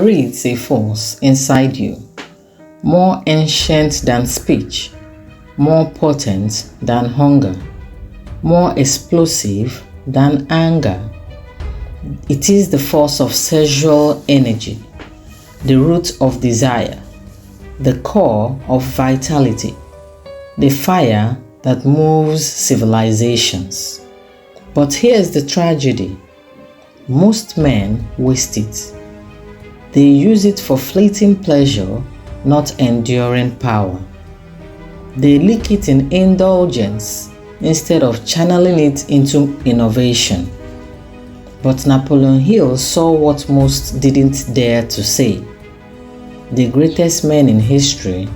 There is a force inside you, more ancient than speech, more potent than hunger, more explosive than anger. It is the force of sexual energy, the root of desire, the core of vitality, the fire that moves civilizations. But here's the tragedy. Most men waste it. They use it for fleeting pleasure, not enduring power. They leak it in indulgence instead of channeling it into innovation. But Napoleon Hill saw what most didn't dare to say. The greatest men in history,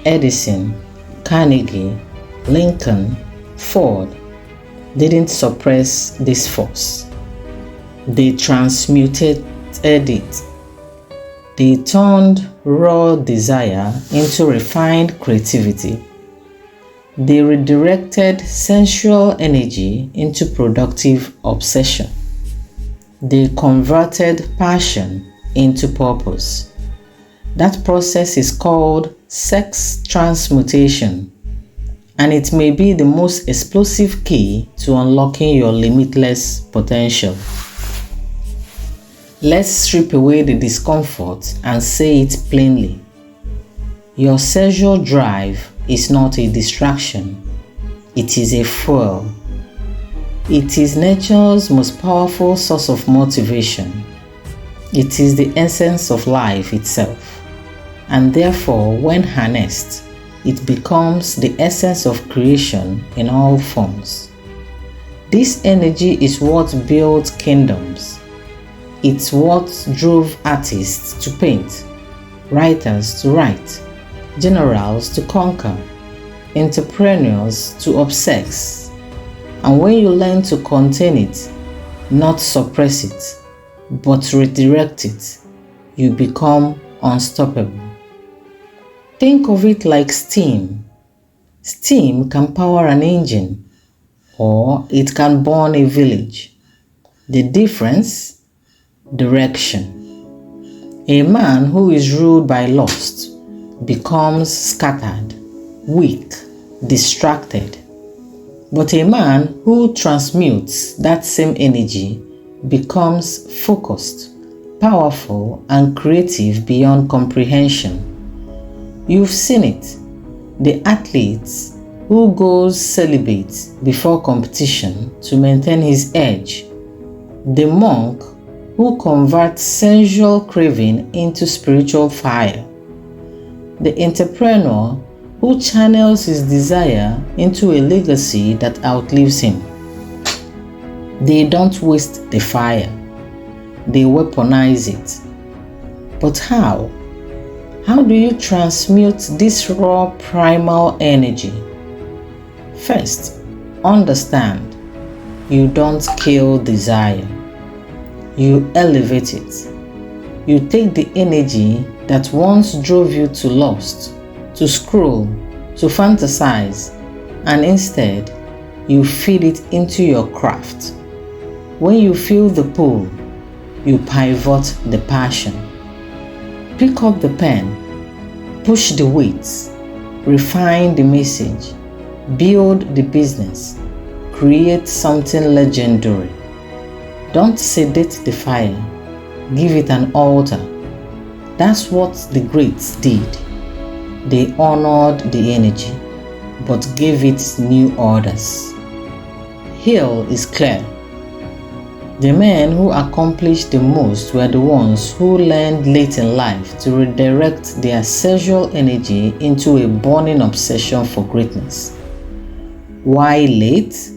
Edison, Carnegie, Lincoln, Ford, didn't suppress this force. They transmuted it. They turned raw desire into refined creativity. They redirected sensual energy into productive obsession. They converted passion into purpose. That process is called sex transmutation, and it may be the most explosive key to unlocking your limitless potential. Let's strip away the discomfort and say it plainly. Your sexual drive is not a distraction, it is a fuel. It is nature's most powerful source of motivation. It is the essence of life itself, and therefore, when harnessed, it becomes the essence of creation in all forms. This energy is what built kingdoms. It's what drove artists to paint, writers to write, generals to conquer, entrepreneurs to obsess. And when you learn to contain it, not suppress it, but redirect it, you become unstoppable. Think of it like steam. Steam can power an engine, or it can burn a village. The difference? Direction. A man who is ruled by lust becomes scattered, weak, distracted. But a man who transmutes that same energy becomes focused, powerful, and creative beyond comprehension. You've seen it. The athletes who goes celibate before competition to maintain his edge. The monk who converts sensual craving into spiritual fire. The entrepreneur who channels his desire into a legacy that outlives him. They don't waste the fire. They weaponize it. But how? How do you transmute this raw primal energy? First, understand, you don't kill desire. You elevate it. You take the energy that once drove you to lust, to scroll, to fantasize, and instead, you feed it into your craft. When you feel the pull, you pivot the passion. Pick up the pen, push the weights, refine the message, build the business, create something legendary. Don't sedate the fire, give it an altar. That's what the greats did. They honored the energy, but gave it new orders. Hill is clear. The men who accomplished the most were the ones who learned late in life to redirect their sexual energy into a burning obsession for greatness. Why late?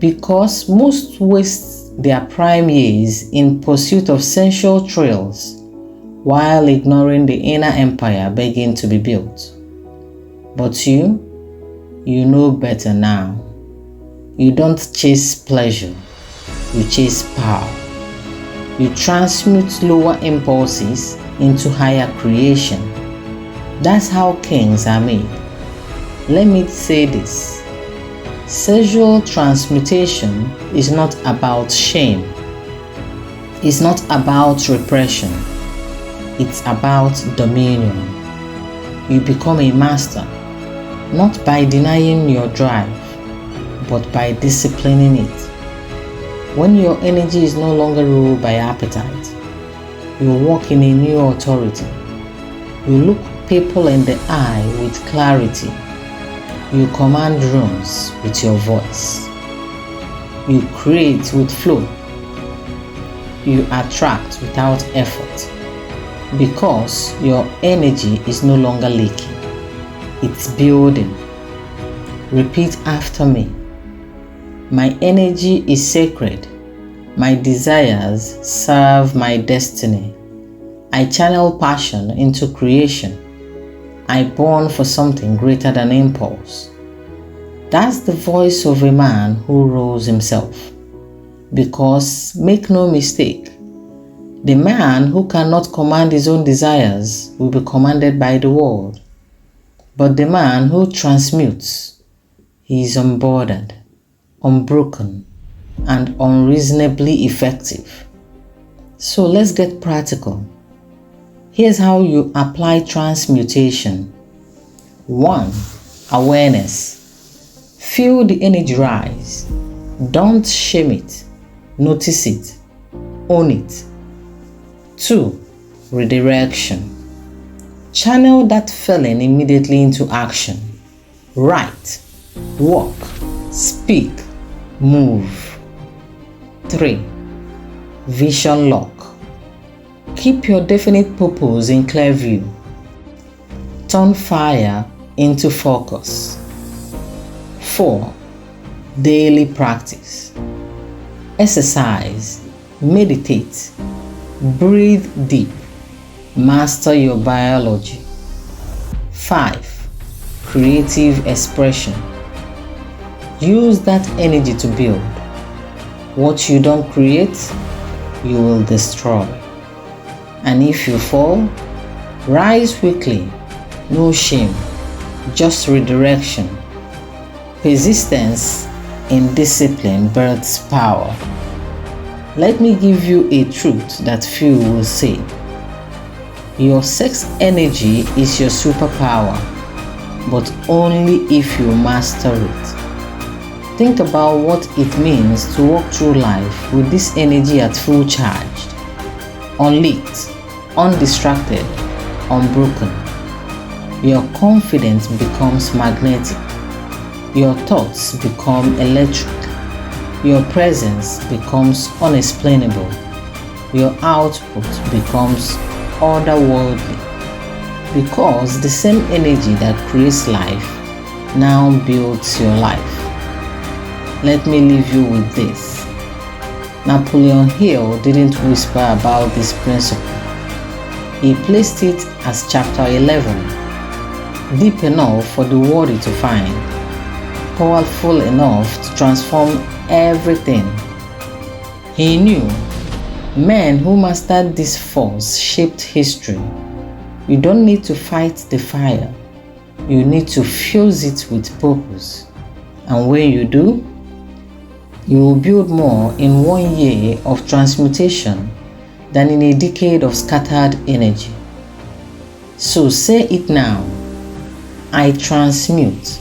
Because most waste their prime years in pursuit of sensual thrills, while ignoring the inner empire begging to be built. But you know better now. You don't chase pleasure, you chase power. You transmute lower impulses into higher creation. That's how kings are made. Let me say this. Sexual transmutation is not about shame. It's not about repression. it's about dominion. You become a master, not by denying your drive, but by disciplining it. When your energy is no longer ruled by appetite, you walk in a new authority. You look people in the eye with clarity. You command rooms with your voice. You create with flow. You attract without effort, because your energy is no longer leaking. It's building. Repeat after me. My energy is sacred. My desires serve my destiny. I channel passion into creation. I burn for something greater than impulse. That's the voice of a man who rules himself. Because, make no mistake, the man who cannot command his own desires will be commanded by the world. But the man who transmutes, he is unbordered, unbroken, and unreasonably effective. So let's get practical. Here's how you apply transmutation. 1. Awareness. Feel the energy rise. Don't shame it. Notice it. Own it. 2. Redirection. Channel that feeling immediately into action. Write, walk, speak, move. 3. Vision lock. Keep your definite purpose in clear view. Turn fire into focus. 4. Daily practice. Exercise, meditate, breathe deep, master your biology. 5. Creative expression. Use that energy to build. What you don't create, you will destroy. And if you fall, rise quickly. No shame, just redirection. Persistence in discipline births power. Let me give you a truth that few will say. Your sex energy is your superpower, but only if you master it. Think about what it means to walk through life with this energy at full charge, unleaked, undistracted, unbroken. Your confidence becomes magnetic. Your thoughts become electric. Your presence becomes unexplainable. Your output becomes otherworldly. Because the same energy that creates life now builds your life. Let me leave you with this. Napoleon Hill didn't whisper about this principle. He placed it as chapter 11, deep enough for the worthy to find, powerful enough to transform everything. He knew men who mastered this force shaped history. You don't need to fight the fire. You need to fuse it with purpose. And when you do, you will build more in 1 year of transmutation than in a decade of scattered energy. So say it now. I transmute.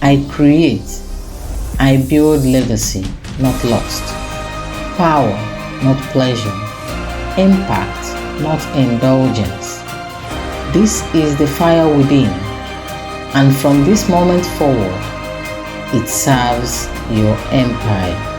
I create. I build legacy, not lost. Power, not pleasure. Impact, not indulgence. This is the fire within. And from this moment forward, it serves your empire.